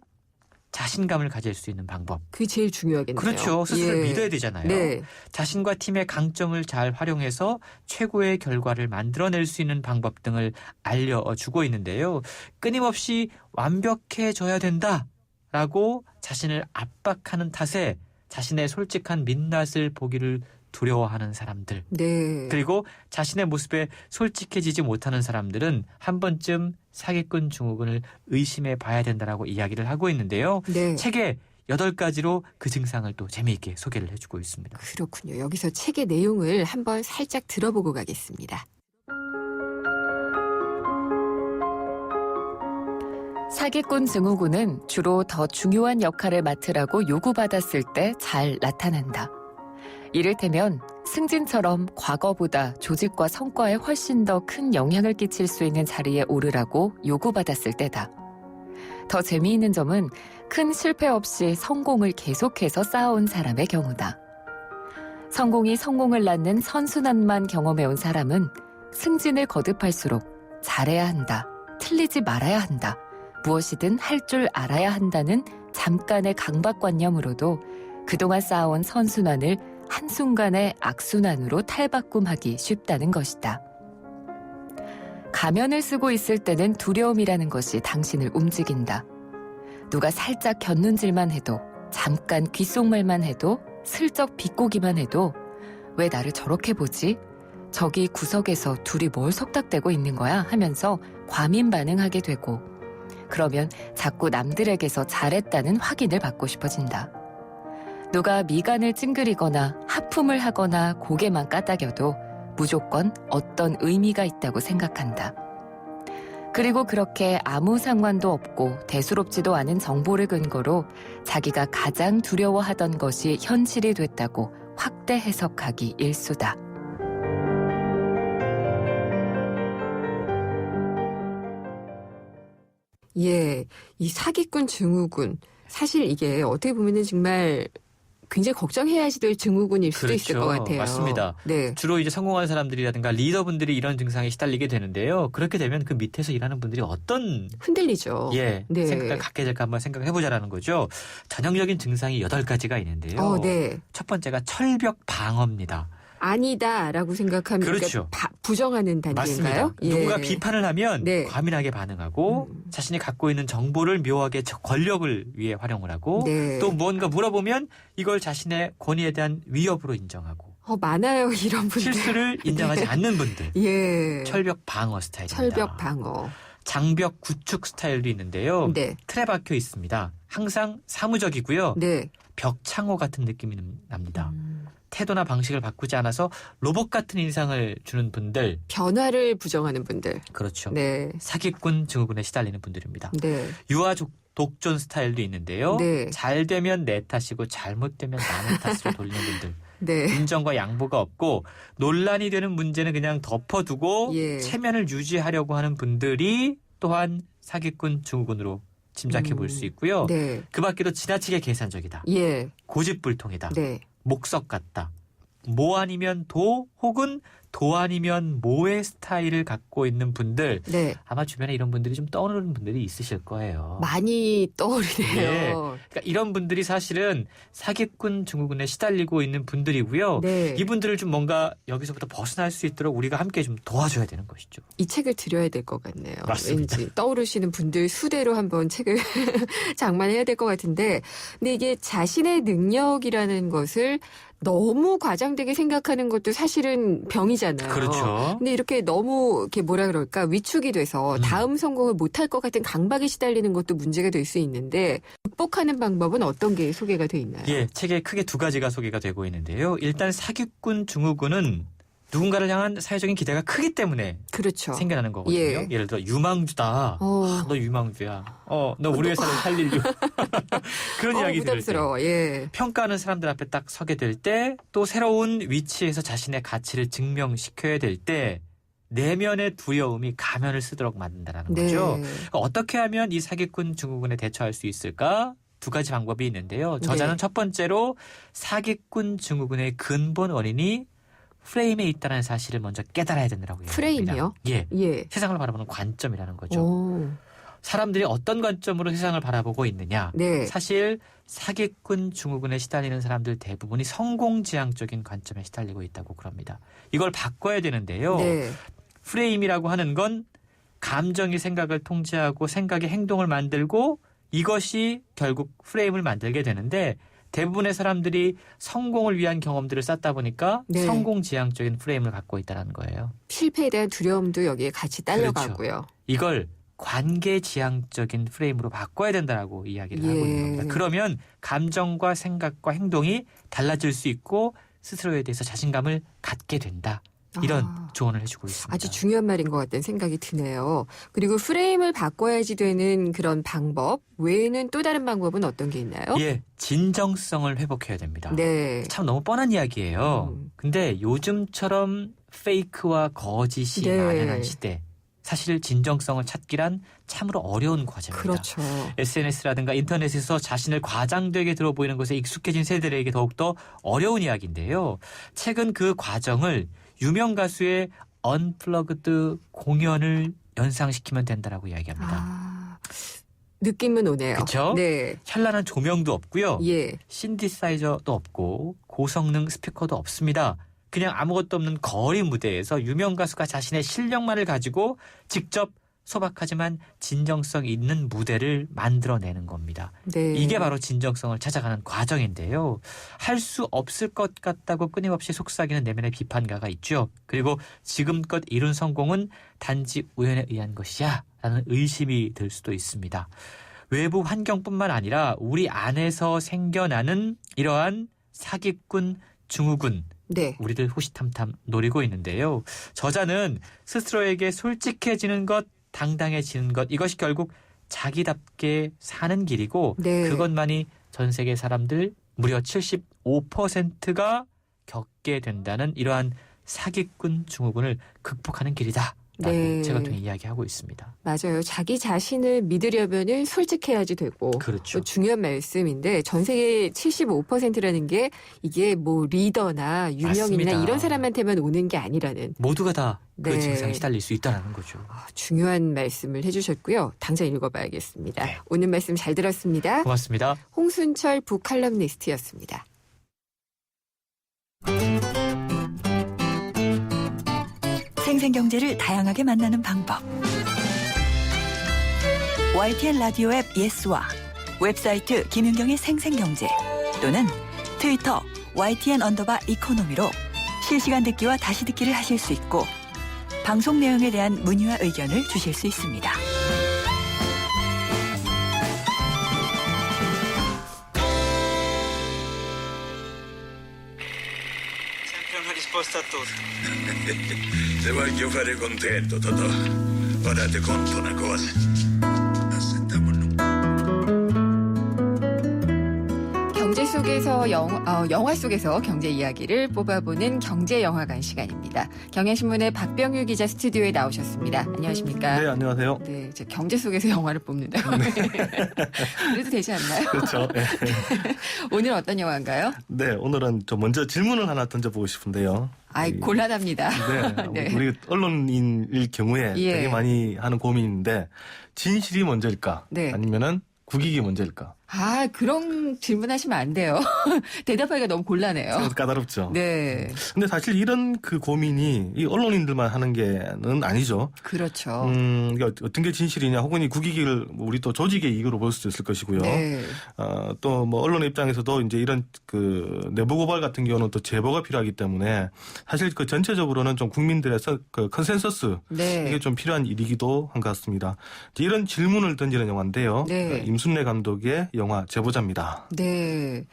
자신감을 가질 수 있는 방법. 그게 제일 중요하겠네요. 그렇죠. 스스로를 예. 믿어야 되잖아요. 네. 자신과 팀의 강점을 잘 활용해서 최고의 결과를 만들어낼 수 있는 방법 등을 알려주고 있는데요. 끊임없이 완벽해져야 된다라고 자신을 압박하는 탓에 자신의 솔직한 민낯을 보기를 두려워하는 사람들. 네. 그리고 자신의 모습에 솔직해지지 못하는 사람들은 한 번쯤 사기꾼 증후군을 의심해 봐야 된다라고 이야기를 하고 있는데요. 네. 책에 8가지로 그 증상을 또 재미있게 소개를 해주고 있습니다. 그렇군요. 여기서 책의 내용을 한번 살짝 들어보고 가겠습니다. 사기꾼 증후군은 주로 더 중요한 역할을 맡으라고 요구받았을 때 잘 나타난다. 이를테면 승진처럼 과거보다 조직과 성과에 훨씬 더 큰 영향을 끼칠 수 있는 자리에 오르라고 요구받았을 때다. 더 재미있는 점은 큰 실패 없이 성공을 계속해서 쌓아온 사람의 경우다. 성공이 성공을 낳는 선순환만 경험해온 사람은 승진을 거듭할수록 잘해야 한다, 틀리지 말아야 한다, 무엇이든 할 줄 알아야 한다는 잠깐의 강박관념으로도 그동안 쌓아온 선순환을 한순간에 악순환으로 탈바꿈하기 쉽다는 것이다. 가면을 쓰고 있을 때는 두려움이라는 것이 당신을 움직인다. 누가 살짝 곁눈질만 해도, 잠깐 귓속말만 해도, 슬쩍 비꼬기만 해도 왜 나를 저렇게 보지? 저기 구석에서 둘이 뭘 속닥대고 있는 거야? 하면서 과민 반응하게 되고 그러면 자꾸 남들에게서 잘했다는 확인을 받고 싶어진다. 누가 미간을 찡그리거나 하품을 하거나 고개만 까닥여도 무조건 어떤 의미가 있다고 생각한다. 그리고 그렇게 아무 상관도 없고 대수롭지도 않은 정보를 근거로 자기가 가장 두려워하던 것이 현실이 됐다고 확대 해석하기 일쑤다. 예, 이 사기꾼 증후군. 사실 이게 어떻게 보면은 정말 굉장히 걱정해야 될 증후군일 수도 그렇죠. 있을 것 같아요. 맞습니다. 네. 주로 이제 성공한 사람들이라든가 리더분들이 이런 증상에 시달리게 되는데요. 그렇게 되면 그 밑에서 일하는 분들이 어떤 흔들리죠. 네. 네. 생각을 갖게 될까 한번 생각해보자라는 거죠. 전형적인 증상이 8가지가 있는데요. 네. 첫 번째가 철벽 방어입니다. 아니다라고 생각하면 그렇죠. 부정하는 단계인가요? 맞습니다. 누군가 비판을 하면 네. 과민하게 반응하고 자신이 갖고 있는 정보를 묘하게 권력을 위해 활용을 하고 네. 또 무언가 물어보면 이걸 자신의 권위에 대한 위협으로 인정하고 많아요. 이런 분들. 실수를 인정하지 않는 분들. 예. 철벽 방어 스타일입니다. 철벽 방어. 장벽 구축 스타일도 있는데요. 네. 틀에 박혀 있습니다. 항상 사무적이고요. 네. 벽창호 같은 느낌이 납니다. 태도나 방식을 바꾸지 않아서 로봇 같은 인상을 주는 분들. 변화를 부정하는 분들. 그렇죠. 네. 사기꾼 증후군에 시달리는 분들입니다. 네. 유아 독존 스타일도 있는데요. 네. 잘 되면 내 탓이고 잘못되면 남의 탓으로 돌리는 분들. 네. 인정과 양보가 없고 논란이 되는 문제는 그냥 덮어두고 예. 체면을 유지하려고 하는 분들이 또한 사기꾼 증후군으로 짐작해 볼 수 있고요. 네. 그 밖에도 지나치게 계산적이다. 예. 고집불통이다. 네. 목석 같다. 뭐 아니면 도 혹은 도 아니면 모의 스타일을 갖고 있는 분들 네. 아마 주변에 이런 분들이 좀 떠오르는 분들이 있으실 거예요. 많이 떠오르네요. 네. 그러니까 이런 분들이 사실은 사기꾼 증후군에 시달리고 있는 분들이고요. 네. 이분들을 좀 뭔가 여기서부터 벗어날 수 있도록 우리가 함께 좀 도와줘야 되는 것이죠. 이 책을 드려야 될 것 같네요. 맞습니다. 왠지 떠오르시는 분들 수대로 한번 책을 장만해야 될 것 같은데, 근데 이게 자신의 능력이라는 것을 너무 과장되게 생각하는 것도 사실은 병이잖아요. 그렇죠. 근데 이렇게 너무 이렇게 뭐라 그럴까 위축이 돼서 다음 성공을 못할 것 같은 강박에 시달리는 것도 문제가 될 수 있는데 극복하는 방법은 어떤 게 소개가 돼 있나요? 예, 책에 크게 두 가지가 소개가 되고 있는데요. 일단 사기꾼 증후군은 누군가를 향한 사회적인 기대가 크기 때문에 그렇죠. 생겨나는 거거든요. 예. 예를 들어 유망주다. 너 유망주야. 너 우리 회사를 살리려. 그런 이야기 들을 때. 부담스러워. 예. 평가하는 사람들 앞에 딱 서게 될 때 또 새로운 위치에서 자신의 가치를 증명시켜야 될 때 내면의 두려움이 가면을 쓰도록 만든다는 네. 거죠. 어떻게 하면 이 사기꾼 증후군에 대처할 수 있을까? 두 가지 방법이 있는데요. 저자는 네. 첫 번째로 사기꾼 증후군의 근본 원인이 프레임에 있다는 사실을 먼저 깨달아야 된다고 얘기합니다. 프레임이요? 예. 예. 세상을 바라보는 관점이라는 거죠. 오. 사람들이 어떤 관점으로 세상을 바라보고 있느냐. 네. 사실 사기꾼 증후군에 시달리는 사람들 대부분이 성공지향적인 관점에 시달리고 있다고 그럽니다. 이걸 바꿔야 되는데요. 네. 프레임이라고 하는 건 감정이 생각을 통제하고 생각이 행동을 만들고 이것이 결국 프레임을 만들게 되는데 대부분의 사람들이 성공을 위한 경험들을 쌓다 보니까 네. 성공지향적인 프레임을 갖고 있다는 거예요. 실패에 대한 두려움도 여기에 같이 딸려가고요. 그렇죠. 이걸 관계지향적인 프레임으로 바꿔야 된다라고 이야기를 하고 있는 겁니다. 그러면 감정과 생각과 행동이 달라질 수 있고 스스로에 대해서 자신감을 갖게 된다. 이런 조언을 해주고 있습니다. 아주 중요한 말인 것 같다는 생각이 드네요. 그리고 프레임을 바꿔야지 되는 그런 방법 외에는 또 다른 방법은 어떤 게 있나요? 예, 진정성을 회복해야 됩니다. 네. 참 너무 뻔한 이야기예요. 근데 요즘처럼 페이크와 거짓이 네. 만연한 시대. 사실 진정성을 찾기란 참으로 어려운 과제입니다. 그렇죠. SNS라든가 인터넷에서 자신을 과장되게 들어 보이는 것에 익숙해진 세대들에게 더욱더 어려운 이야기인데요. 최근 그 과정을 유명 가수의 언플러그드 공연을 연상시키면 된다라고 이야기합니다. 느낌은 오네요. 그렇죠? 네. 현란한 조명도 없고요. 예. 신디사이저도 없고 고성능 스피커도 없습니다. 그냥 아무것도 없는 거리 무대에서 유명 가수가 자신의 실력만을 가지고 직접 소박하지만 진정성 있는 무대를 만들어내는 겁니다. 네. 이게 바로 진정성을 찾아가는 과정인데요. 할 수 없을 것 같다고 끊임없이 속삭이는 내면의 비판가가 있죠. 그리고 지금껏 이룬 성공은 단지 우연에 의한 것이야 라는 의심이 들 수도 있습니다. 외부 환경뿐만 아니라 우리 안에서 생겨나는 이러한 사기꾼 증후군 네. 우리들 호시탐탐 노리고 있는데요. 저자는 스스로에게 솔직해지는 것, 당당해지는 것 이것이 결국 자기답게 사는 길이고 네. 그것만이 전 세계 사람들 무려 75%가 겪게 된다는 이러한 사기꾼 증후군을 극복하는 길이다. 라고 네. 제가 통해 이야기하고 있습니다. 맞아요. 자기 자신을 믿으려면은 솔직해야지 되고. 그렇죠. 중요한 말씀인데 전 세계 75%라는 게 이게 뭐 리더나 유명인이나 맞습니다. 이런 사람한테만 오는 게 아니라는. 모두가 다 그 네. 증상에 시달릴 수 있다는 거죠. 중요한 말씀을 해주셨고요. 당장 읽어봐야겠습니다. 네. 오늘 말씀 잘 들었습니다. 고맙습니다. 홍순철 북칼럼니스트였습니다. 생생경제를 다양하게 만나는 방법. YTN 라디오 앱 예스와 웹사이트 김윤경의 생생경제 또는 트위터 YTN_이코노미로 실시간 듣기와 다시 듣기를 하실 수 있고 방송 내용에 대한 문의와 의견을 주실 수 있습니다. Se voglio fare contento, Totò. Ora ti conto una cosa. 경제 속에서 영화 속에서 경제 이야기를 뽑아보는 경제영화관 시간입니다. 경향신문의 박병유 기자 스튜디오에 나오셨습니다. 안녕하십니까? 네, 안녕하세요. 네, 이제 경제 속에서 영화를 뽑는다. 그래도 되지 않나요? 그렇죠. 네. 오늘 어떤 영화인가요? 네, 오늘은 저 먼저 질문을 하나 던져보고 싶은데요. 곤란합니다. 네. 우리 언론인일 경우에 되게 많이 하는 고민인데 진실이 먼저일까? 아니면은 국익이 먼저일까? 그런 질문하시면 안 돼요. 대답하기가 너무 곤란해요. 까다롭죠. 네. 근데 사실 이런 그 고민이 이 언론인들만 하는 게는 아니죠. 그렇죠. 그러니까 어떤 게 진실이냐, 혹은 이 국익을 우리 또 조직의 이익으로 볼 수도 있을 것이고요. 또 뭐 언론의 입장에서도 이제 이런 그 내부 고발 같은 경우는 또 제보가 필요하기 때문에 사실 그 전체적으로는 좀 국민들의 그 컨센서스 이게 좀 필요한 일이기도 한 것 같습니다. 이런 질문을 던지는 영화인데요. 임순례 감독의 영화 제보자입니다. 네.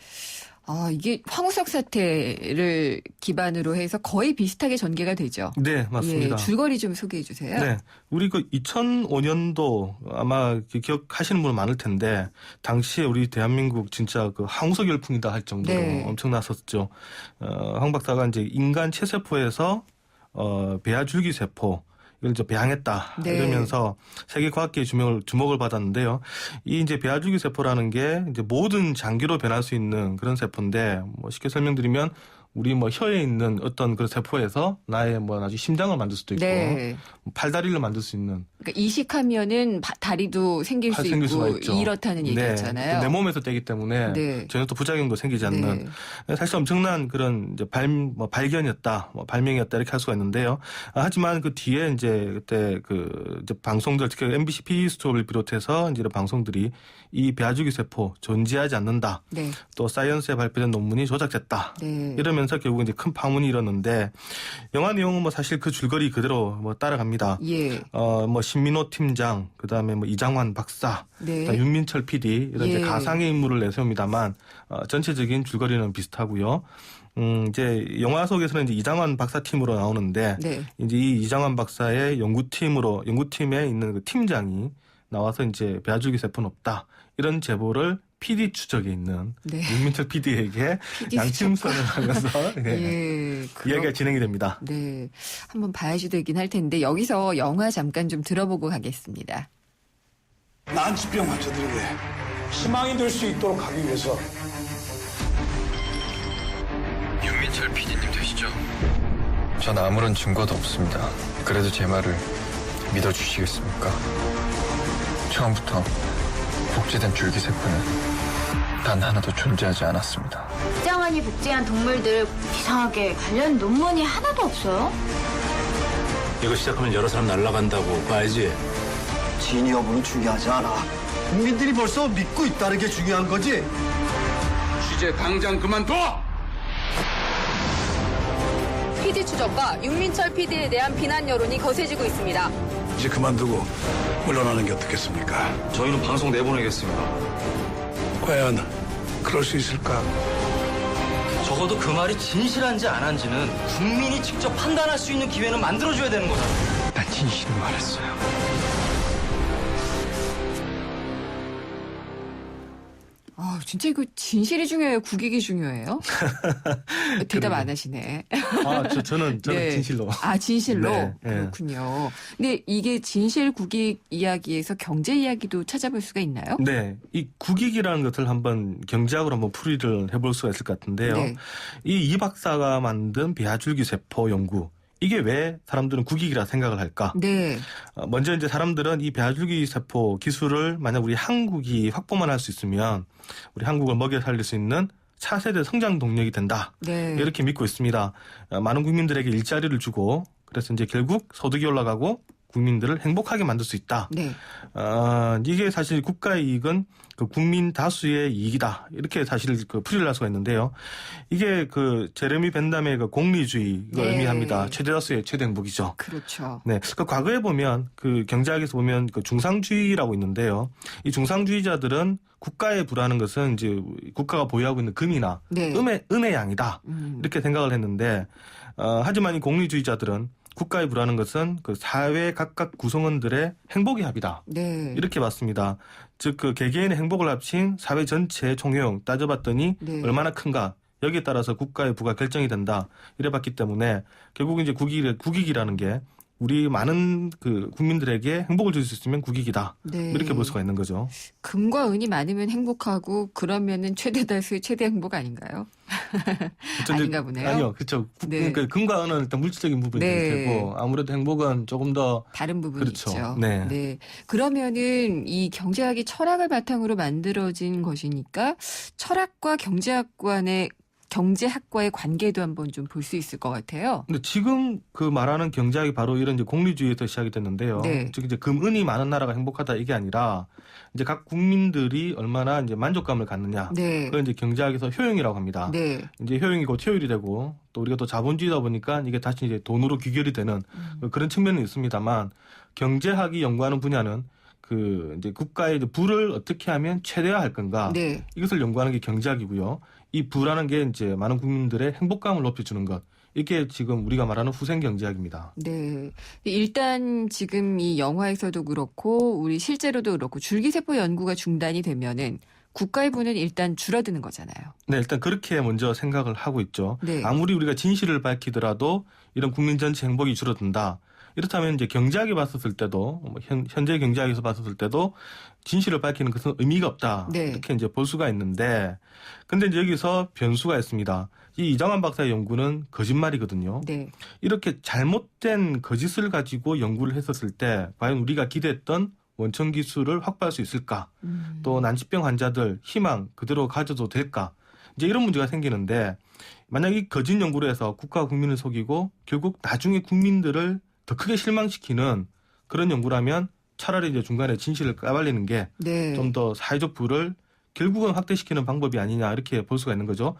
이게 황우석 사태를 기반으로 해서 거의 비슷하게 전개가 되죠. 네, 맞습니다. 줄거리 좀 소개해 주세요. 네. 우리 그 2005년도 아마 기억하시는 분은 많을 텐데 당시에 우리 대한민국 진짜 그 황우석 열풍이다 할 정도로 엄청났었죠. 황 박사가 이제 인간 체세포에서 배아 줄기세포 이걸 이제 배양했다 이러면서 세계 과학계의 주목을 받았는데요. 이 이제 배아줄기 세포라는 게 이제 모든 장기로 변할 수 있는 그런 세포인데, 뭐 쉽게 설명드리면 우리 뭐 혀에 있는 어떤 그 세포에서 나의 뭐 나중에 심장을 만들 수도 있고 팔다리를 만들 수 있는. 그러니까 이식하면은 다리도 생길 수 있고 이렇다는 얘기였잖아요. 내 몸에서 떼기 때문에 전혀 또 부작용도 생기지 않는 사실 엄청난 그런 이제 발견이었다, 발명이었다 이렇게 할 수가 있는데요. 하지만 그 뒤에 이제 그때 그 이제 방송들, 특히 MBC PD수첩을 비롯해서 이제 이런 방송들이 이 배아줄기 세포 존재하지 않는다. 또 사이언스에 발표된 논문이 조작됐다. 이러면서 결국 이제 큰 파문이 일었는데, 영화 내용은 뭐 사실 그 줄거리 그대로 뭐 따라갑니다. 뭐 신민호 팀장, 그다음에 뭐 이장환 박사, 윤민철 PD 이런 이제 가상의 인물을 내세웁니다만 전체적인 줄거리는 비슷하고요. 이제 영화 속에서는 이제 이장환 박사 팀으로 나오는데 이제 이 이장환 박사의 연구팀에 있는 그 팀장이 나와서 이제 배아줄기 세포는 없다 이런 제보를 PD 추적에 있는 윤민철 PD에게 양침선을 하면서 이야기가 진행이 됩니다. 네, 한번 봐야지 되긴 할 텐데 여기서 영화 잠깐 좀 들어보고 가겠습니다. 난치병 환자들에게 희망이 될 수 있도록 하기 위해서. 윤민철 PD님 되시죠? 전 아무런 증거도 없습니다. 그래도 제 말을 믿어주시겠습니까? 처음부터 복제된 줄기세포는 단 하나도 존재하지 않았습니다. 이장환이 복제한 동물들 이상하게 관련 논문이 하나도 없어요? 이거 시작하면 여러 사람 날아간다고 그거 알지? 진위 여부는 중요하지 않아. 국민들이 벌써 믿고 있다는 게 중요한 거지. 취재 당장 그만둬! PD 추적과 윤민철 PD에 대한 비난 여론이 거세지고 있습니다. 이제 그만두고 물러나는 게 어떻겠습니까? 저희는 방송 내보내겠습니다. 과연 그럴 수 있을까? 적어도 그 말이 진실한지 안 한지는 국민이 직접 판단할 수 있는 기회는 만들어줘야 되는 거잖아요. 난 진실을 말했어요. 진짜 이거 진실이 중요해요? 국익이 중요해요? 대답 안 하시네. 저는 진실로. 진실로? 그렇군요. 근데 이게 진실 국익 이야기에서 경제 이야기도 찾아볼 수가 있나요? 네. 이 국익이라는 것을 한번 경제학으로 한번 풀이를 해볼 수가 있을 것 같은데요. 이 박사가 만든 배아줄기 세포 연구. 이게 왜 사람들은 국익이라 생각을 할까? 먼저 이제 사람들은 이 배아줄기 세포 기술을 만약 우리 한국이 확보만 할 수 있으면 우리 한국을 먹여 살릴 수 있는 차세대 성장 동력이 된다. 이렇게 믿고 있습니다. 많은 국민들에게 일자리를 주고 그래서 이제 결국 소득이 올라가고 국민들을 행복하게 만들 수 있다. 이게 사실 국가의 이익은 그 국민 다수의 이익이다. 이렇게 사실 그 풀이를 할 수가 있는데요. 이게 그 제레미 벤담의 그 공리주의가 의미합니다. 최대 다수의 최대 행복이죠. 그렇죠. 네. 그 과거에 보면 그 경제학에서 보면 그 중상주의라고 있는데요. 이 중상주의자들은 국가에 부라는 것은 이제 국가가 보유하고 있는 금이나 은의 양이다. 이렇게 생각을 했는데 하지만 이 공리주의자들은 국가에 부라는 것은 그 사회 각각 구성원들의 행복의 합이다. 이렇게 봤습니다. 즉 그 개개인의 행복을 합친 사회 전체의 총효용 따져봤더니 얼마나 큰가. 여기에 따라서 국가의 부가 결정이 된다. 이래 봤기 때문에 결국 이제 국익이라는 게 우리 많은 그 국민들에게 행복을 줄 수 있으면 국익이다. 네. 이렇게 볼 수가 있는 거죠. 금과 은이 많으면 행복하고 그러면은 최대 다수의 최대 행복 아닌가요? 아닌가 보네요. 아니요, 그렇죠. 네. 그러니까 금과 은은 일단 물질적인 부분이 네. 되고 아무래도 행복은 조금 더 다른 부분이 그렇죠. 있죠. 네. 네. 그러면은 이 경제학이 철학을 바탕으로 만들어진 것이니까 철학과 경제학과의 관계도 한번 좀 볼 수 있을 것 같아요. 근데 지금 그 말하는 경제학이 바로 이런 이제 공리주의에서 시작이 됐는데요. 네. 즉 이제 금은이 많은 나라가 행복하다 이게 아니라 이제 각 국민들이 얼마나 이제 만족감을 갖느냐. 네. 그걸 이제 경제학에서 효용이라고 합니다. 네. 이제 효용이 곧 효율이 되고 또 우리가 또 자본주의다 보니까 이게 다시 이제 돈으로 귀결이 되는 그런 측면은 있습니다만 경제학이 연구하는 분야는 그 이제 국가의 이제 부를 어떻게 하면 최대화할 건가. 네. 이것을 연구하는 게 경제학이고요. 이 부라는 게 이제 많은 국민들의 행복감을 높여주는 것. 이게 지금 우리가 말하는 후생 경제학입니다. 네. 일단 지금 이 영화에서도 그렇고 우리 실제로도 그렇고 줄기세포 연구가 중단이 되면은 국가의 부는 일단 줄어드는 거잖아요. 네, 일단 그렇게 먼저 생각을 하고 있죠. 네. 아무리 우리가 진실을 밝히더라도 이런 국민 전체 행복이 줄어든다. 이렇다면 이제 경제학이 봤었을 때도 현재 경제학에서 봤었을 때도 진실을 밝히는 것은 의미가 없다. 네. 이렇게 이제 볼 수가 있는데, 근데 이제 여기서 변수가 있습니다. 이 이정환 박사의 연구는 거짓말이거든요. 네. 이렇게 잘못된 거짓을 가지고 연구를 했었을 때 과연 우리가 기대했던 원천 기술을 확보할 수 있을까? 또 난치병 환자들 희망 그대로 가져도 될까? 이제 이런 문제가 생기는데 만약 이 거짓 연구를 해서 국가와 국민을 속이고 결국 나중에 국민들을 더 크게 실망시키는 그런 연구라면 차라리 이제 중간에 진실을 까발리는 게 좀 네. 더 사회적 부를 결국은 확대시키는 방법이 아니냐 이렇게 볼 수가 있는 거죠.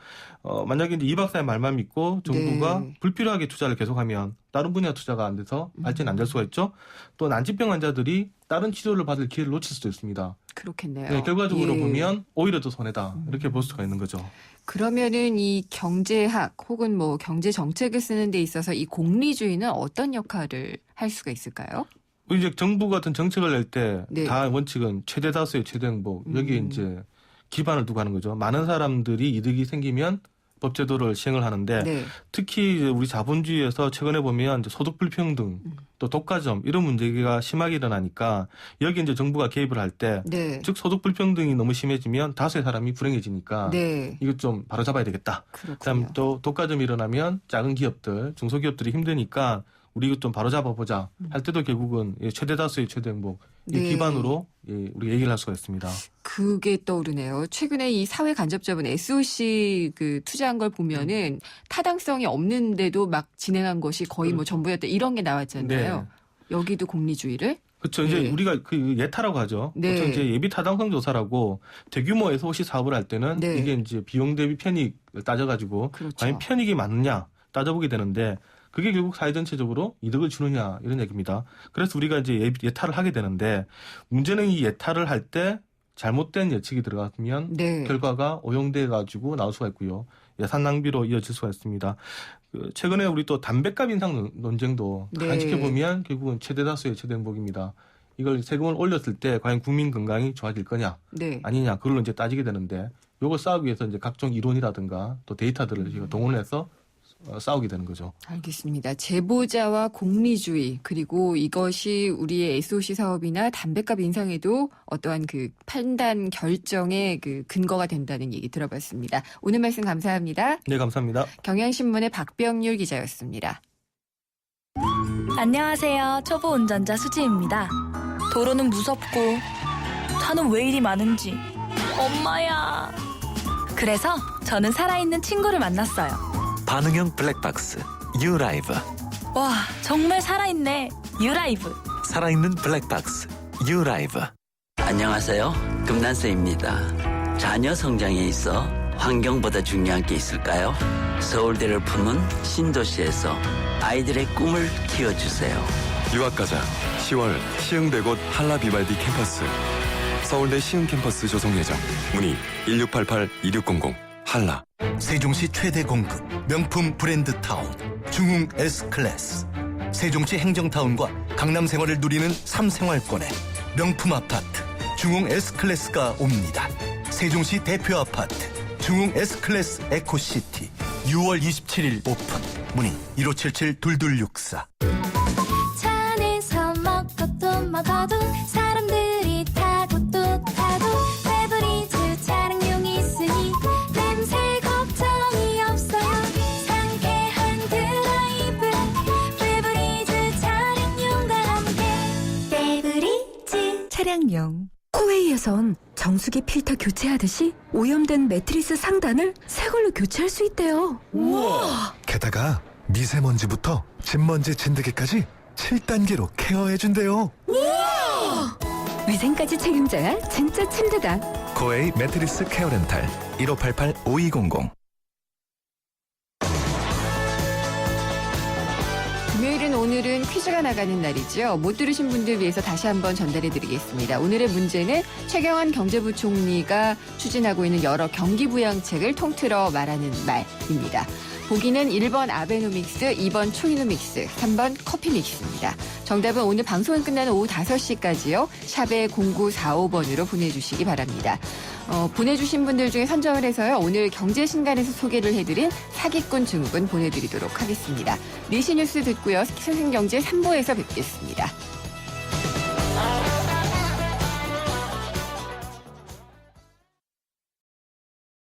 만약에 이제 이 박사의 말만 믿고 정부가 네. 불필요하게 투자를 계속하면 다른 분야 투자가 안 돼서 발전이 안 될 수가 있죠. 또 난치병 환자들이 다른 치료를 받을 기회를 놓칠 수도 있습니다. 그렇겠네요. 네, 결과적으로 예. 보면 오히려 더 손해다 이렇게 볼 수가 있는 거죠. 그러면은 이 경제학 혹은 뭐 경제 정책을 쓰는 데 있어서 이 공리주의는 어떤 역할을 할 수가 있을까요? 이제 정부 같은 정책을 낼 때 네. 다 원칙은 최대 다수의 최대 행복 여기에 이제 기반을 두고 하는 거죠. 많은 사람들이 이득이 생기면 법제도를 시행을 하는데 네. 특히 이제 우리 자본주의에서 최근에 보면 이제 소득 불평등 또 독과점 이런 문제가 심하게 일어나니까 여기 이제 정부가 개입을 할 때 네. 즉 소득 불평등이 너무 심해지면 다수의 사람이 불행해지니까 네. 이거 좀 바로 잡아야 되겠다. 그다음 또 독과점이 일어나면 작은 기업들, 중소기업들이 힘드니까 우리 이거 좀 바로 잡아보자 할 때도 결국은 최대 다수의 최대 행복 이 네. 기반으로 우리가 얘기를 할 수가 있습니다. 그게 떠오르네요. 최근에 이 사회 간접자본 SOC 그 투자한 걸 보면은 타당성이 없는데도 막 진행한 것이 거의 뭐 전부였다 이런 게 나왔잖아요. 네. 여기도 공리주의를? 그렇죠. 이제 네. 우리가 그 예타라고 하죠. 네. 보통 이제 예비 타당성 조사라고 대규모 SOC 사업을 할 때는 네. 이게 이제 비용 대비 편익을 따져가지고 그렇죠. 과연 편익이 맞느냐 따져보게 되는데 그게 결국 사회 전체적으로 이득을 주느냐 이런 얘기입니다. 그래서 우리가 이제 예타를 하게 되는데 문제는 이 예타를 할 때 잘못된 예측이 들어가면 네. 결과가 오용돼 가지고 나올 수가 있고요. 예산 낭비로 이어질 수가 있습니다. 최근에 우리 또 담배값 인상 논쟁도 다 네. 지켜보면 결국은 최대 다수의 최대 행복입니다. 이걸 세금을 올렸을 때 과연 국민 건강이 좋아질 거냐 네. 아니냐 그걸로 이제 따지게 되는데 요거 싸우기 위해서 이제 각종 이론이라든가 또 데이터들을 동원해서 싸우게 되는 거죠. 알겠습니다. 제보자와 공리주의 그리고 이것이 우리의 SOC 사업이나 담배값 인상에도 어떠한 그 판단 결정의 그 근거가 된다는 얘기 들어봤습니다. 오늘 말씀 감사합니다. 네, 감사합니다. 경향신문의 박병률 기자였습니다. 안녕하세요. 초보 운전자 수지입니다. 도로는 무섭고 차는 왜 이리 많은지 엄마야. 그래서 저는 살아있는 친구를 만났어요. 반응형 블랙박스 유라이브. 와, 정말 살아있네. 유라이브. 살아있는 블랙박스 유라이브. 안녕하세요. 금난세입니다. 자녀 성장에 있어 환경보다 중요한 게 있을까요? 서울대를 품은 신도시에서 아이들의 꿈을 키워주세요. 유학가자 10월 시흥대곳 한라 비발디 캠퍼스. 서울대 시흥 캠퍼스 조성 예정. 문의 1688-2600 한라. 세종시 최대 공급 명품 브랜드 타운 중흥 S클래스. 세종시 행정타운과 강남 생활을 누리는 3생활권에 명품 아파트 중흥 S클래스가 옵니다. 세종시 대표 아파트 중흥 S클래스 에코시티 6월 27일 오픈. 문의 1577-2264. 더도 사람들이 타고 또 타도 페브리즈 차량용이 있으니 냄새 걱정이 없어요. 상쾌한 드라이브 페브리즈 차량용과 함께 페브리즈 차량용. 코웨이에선 정수기 필터 교체하듯이 오염된 매트리스 상단을 새 걸로 교체할 수 있대요. 우와! 게다가 미세먼지부터 진먼지 진드기까지 7단계로 케어해준대요. 우와! 위생까지 책임져야 진짜 침대다. 코웨이 매트리스 케어 렌탈 1588-5200. 금요일은 오늘은 퀴즈가 나가는 날이죠. 못 들으신 분들 위해서 다시 한번 전달해드리겠습니다. 오늘의 문제는 최경환 경제부총리가 추진하고 있는 여러 경기부양책을 통틀어 말하는 말입니다. 보기는 1번 아베노믹스, 2번 초이노믹스, 3번 커피믹스입니다. 정답은 오늘 방송이 끝나는 오후 5시까지요. 샵에 0945번으로 보내주시기 바랍니다. 보내주신 분들 중에 선정을 해서요. 오늘 경제신간에서 소개를 해드린 사기꾼 증후군 보내드리도록 하겠습니다. 4시 뉴스 듣고요. 생생경제 3부에서 뵙겠습니다.